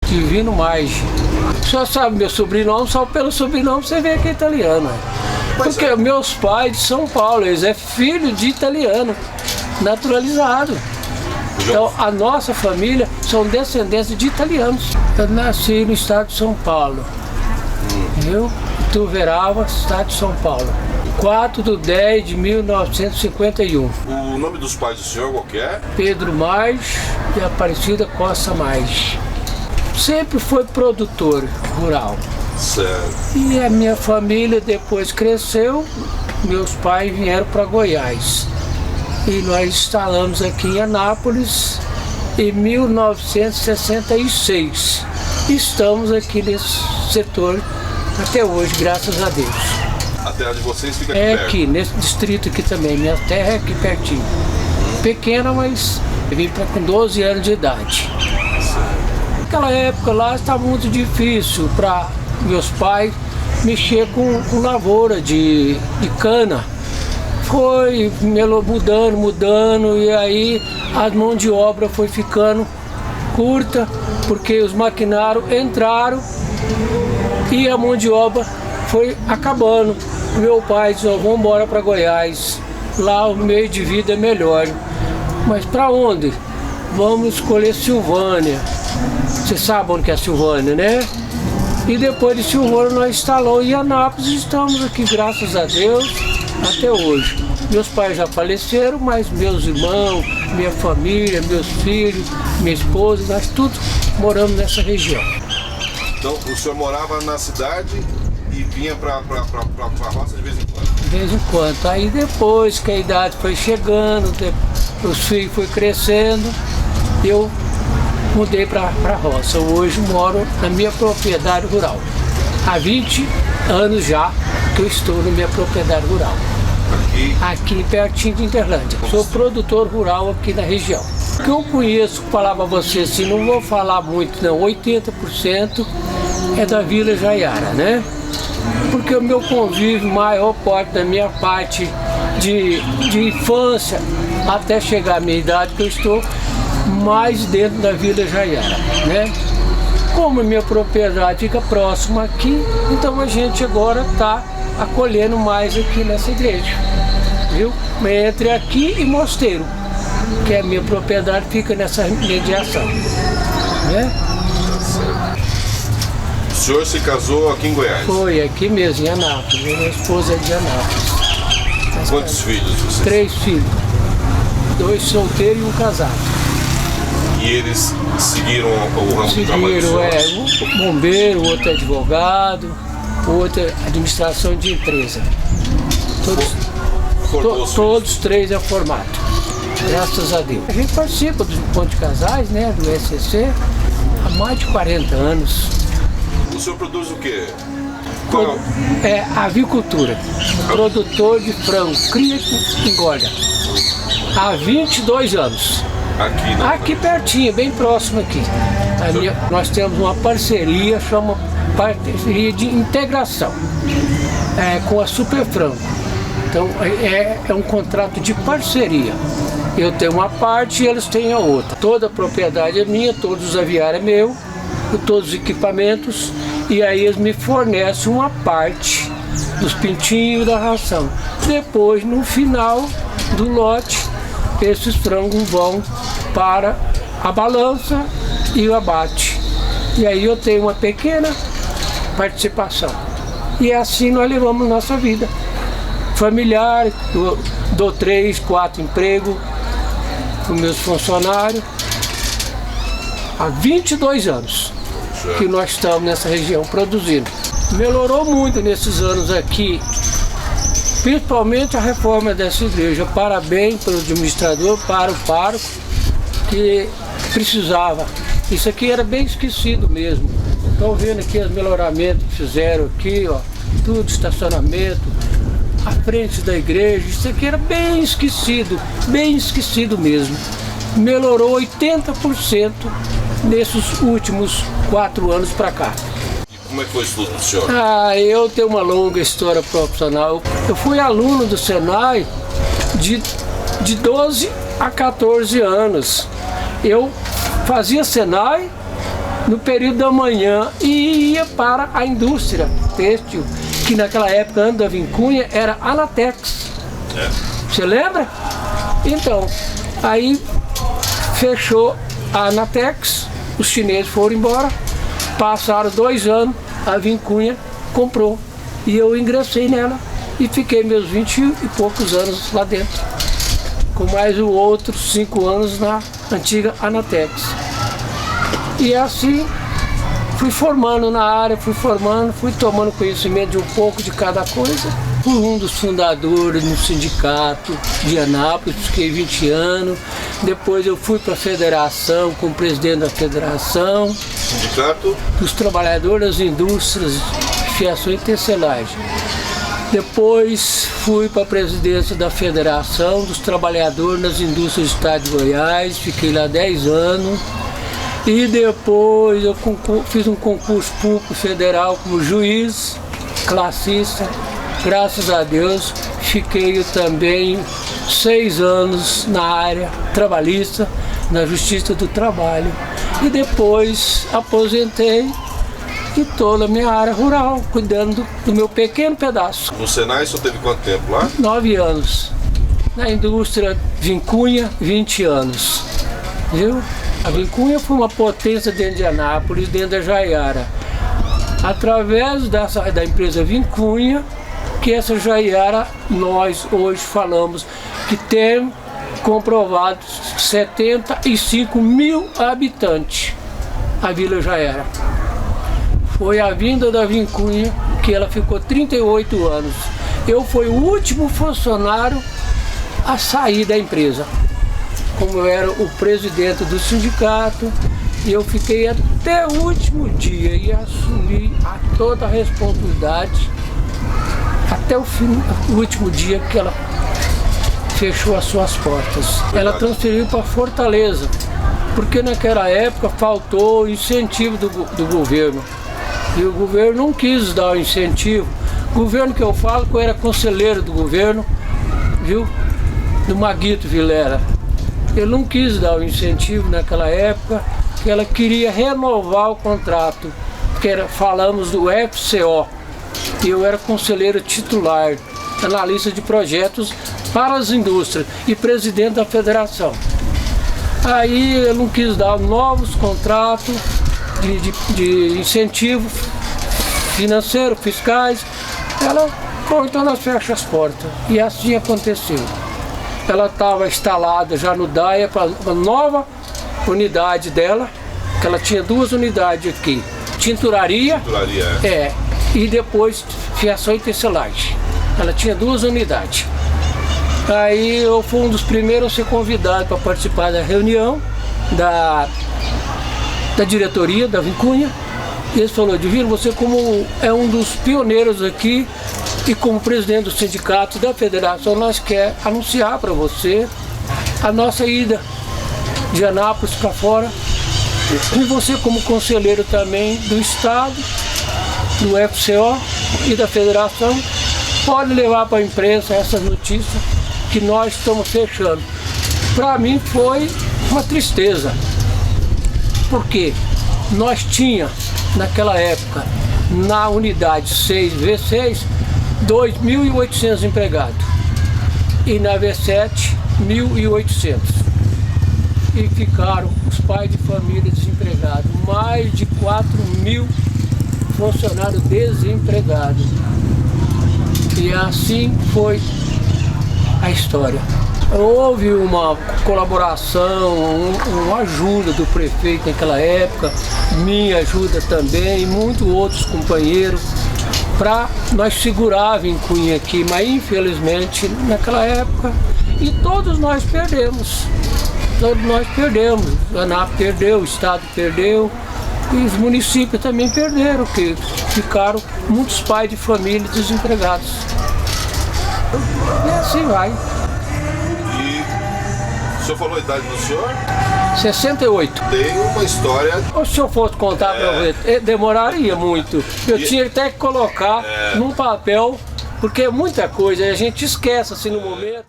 Divino Maggi. Só sabe meu sobrenome, só pelo sobrenome você vê que é italiano. Porque meus pais de São Paulo, eles é filho de italiano, naturalizado. Então a nossa família são descendentes de italianos. Eu nasci no estado de São Paulo. Eu, Ituverava, estado de São Paulo. 4/10/1951. O nome dos pais do senhor qual que é? Pedro Mais e Aparecida Costa Mais. Sempre foi produtor rural. Certo. E a minha família depois cresceu, meus pais vieram para Goiás. E nós instalamos aqui em Anápolis em 1966. Estamos aqui nesse setor até hoje, graças a Deus. A terra de vocês fica aqui É perto? aqui, nesse distrito aqui também. Minha terra é aqui pertinho. Pequena, mas eu vim com 12 anos de idade. Naquela época lá estava muito difícil para meus pais mexer com lavoura de cana. Foi mudando, e aí a mão de obra foi ficando curta, porque os maquinários entraram e a mão de obra foi acabando. Meu pai disse, vamos embora para Goiás, lá o meio de vida é melhor. Mas para onde? Vamos escolher Silvânia. Você sabe onde que é Silvânia, né? E depois de Silvânia nós instalamos em Anápolis e estamos aqui, graças a Deus, até hoje. Meus pais já faleceram, mas meus irmãos, minha família, meus filhos, minha esposa, nós tudo moramos nessa região. Então o senhor morava na cidade e vinha para a roça de vez em quando? De vez em quando. Aí depois que a idade foi chegando, os filhos foram crescendo, eu mudei para a roça. Hoje moro na minha propriedade rural. Há 20 anos já que eu estou na minha propriedade rural. Aqui pertinho de Interlândia. Sou produtor rural aqui na região. O que eu conheço, falava a você assim, não vou falar muito não, 80% é da Vila Jaiara, né? Porque o meu convívio, maior parte da minha parte de infância, até chegar à minha idade que eu estou, mais dentro da Vila Jaiara, né? Como a minha propriedade fica próxima aqui, então a gente agora está acolhendo mais aqui nessa igreja, viu? Entre aqui e Mosteiro, que é a minha propriedade, fica nessa mediação, né? O senhor se casou aqui em Goiás? Foi, aqui mesmo, em Anápolis. Minha esposa é de Anápolis. Quantos filhos vocês? 3 filhos, 2 solteiros e 1 casado. E eles seguiram o ramo de trabalho do senhor? Um bombeiro, outro é advogado, outro é administração de empresa. Todos 3 é formado, graças a Deus. A gente participa do Encontro de Casais, né, do SCC, há mais de 40 anos. O senhor produz o quê? É avicultura, produtor de frango, cria e engorda. Há 22 anos. Aqui pertinho, bem próximo aqui. Nós temos uma parceria, chama parceria de integração, com a Super Frango. Então é um contrato de parceria. Eu tenho uma parte e eles têm a outra. Toda a propriedade é minha, todos os aviários é meu, todos os equipamentos, e aí eles me fornecem uma parte dos pintinhos da ração. Depois, no final do lote, esses frangos vão para a balança e o abate. E aí eu tenho uma pequena participação. E assim nós levamos nossa vida familiar, dou 3, 4 empregos para os meus funcionários. Há 22 anos que nós estamos nessa região produzindo. Melhorou muito nesses anos aqui, principalmente a reforma dessa igreja. Parabéns para o administrador, para o pároco, que precisava. Isso aqui era bem esquecido mesmo. Estão vendo aqui os melhoramentos que fizeram aqui, ó, tudo estacionamento, à frente da igreja. Isso aqui era bem esquecido mesmo. Melhorou 80% nesses últimos 4 anos para cá. E como é que foi isso tudo do senhor? Eu tenho uma longa história profissional. Eu fui aluno do Senai de 12 a 14 anos. Eu fazia Senai, no período da manhã e ia para a indústria têxtil, que naquela época, antes da Vincunha, era Anatex. Você lembra? Então, aí fechou a Anatex, os chineses foram embora, passaram 2 anos, a Vincunha comprou e eu ingressei nela e fiquei meus 20 e poucos anos lá dentro, com mais outros 5 anos na antiga Anatex. E assim fui formando na área, fui tomando conhecimento de um pouco de cada coisa. Fui um dos fundadores no sindicato de Anápolis, fiquei 20 anos. Depois eu fui para a federação, como presidente da federação. Sindicato? Dos trabalhadores das indústrias, fiação e tecelagem. Depois fui para a presidência da federação dos trabalhadores nas indústrias do estado de Goiás, fiquei lá 10 anos. E depois eu fiz um concurso público federal como juiz, classista. Graças a Deus, fiquei também 6 anos na área trabalhista, na Justiça do Trabalho. E depois aposentei e estou na minha área rural, cuidando do meu pequeno pedaço. No Senai, você teve quanto tempo lá? 9 anos. Na indústria Vincunha, 20 anos. Viu? A Vincunha foi uma potência dentro de Anápolis, dentro da Jaiara. Através da empresa Vincunha, que essa Jaiara, nós hoje falamos que tem comprovado 75 mil habitantes, a Vila Jaiara. Foi a vinda da Vincunha que ela ficou 38 anos. Eu fui o último funcionário a sair da empresa. Como eu era o presidente do sindicato, e eu fiquei até o último dia e assumi toda a responsabilidade até o último dia que ela fechou as suas portas. Ela transferiu para Fortaleza, porque naquela época faltou incentivo do governo. E o governo não quis dar o incentivo. O governo que eu falo, que eu era conselheiro do governo, viu? Do Maguito Vilera. Ele não quis dar o incentivo naquela época, que ela queria renovar o contrato, que falamos do FCO. E eu era conselheiro titular, analista de projetos para as indústrias e presidente da federação. Aí ele não quis dar novos contratos de incentivo financeiro, fiscais. Ela falou, então nós fechamos as portas. E assim aconteceu. Ela estava instalada já no DAIA para a nova unidade dela, que ela tinha 2 unidades aqui. Tinturaria, e depois fiação e tecelagem. Ela tinha 2 unidades. Aí eu fui um dos primeiros a ser convidado para participar da reunião da diretoria da Vincunha. E eles falaram, Divino, você como é um dos pioneiros aqui e como presidente do sindicato da federação, nós queremos anunciar para você a nossa ida de Anápolis para fora. E você como conselheiro também do estado, do FCO e da federação, pode levar para a imprensa essa notícia que nós estamos fechando. Para mim foi uma tristeza, porque nós tínhamos naquela época na unidade 6V6 2.800 empregados e na V7 1.800, e ficaram os pais de família desempregados, mais de 4.000 funcionários desempregados. E assim foi a história. Houve uma colaboração, uma ajuda do prefeito naquela época, minha ajuda também, e muitos outros companheiros, para nós segurar a Vincunha aqui, mas infelizmente naquela época, e todos nós perdemos. Todos nós perdemos, a ANAP perdeu, o Estado perdeu, e os municípios também perderam, que ficaram muitos pais de família desempregados. E assim vai. O senhor falou a idade do senhor? 68. Tem uma história... Se eu fosse contar para você, demoraria muito. Eu tinha até que colocar num papel, porque é muita coisa, a gente esquece assim no momento.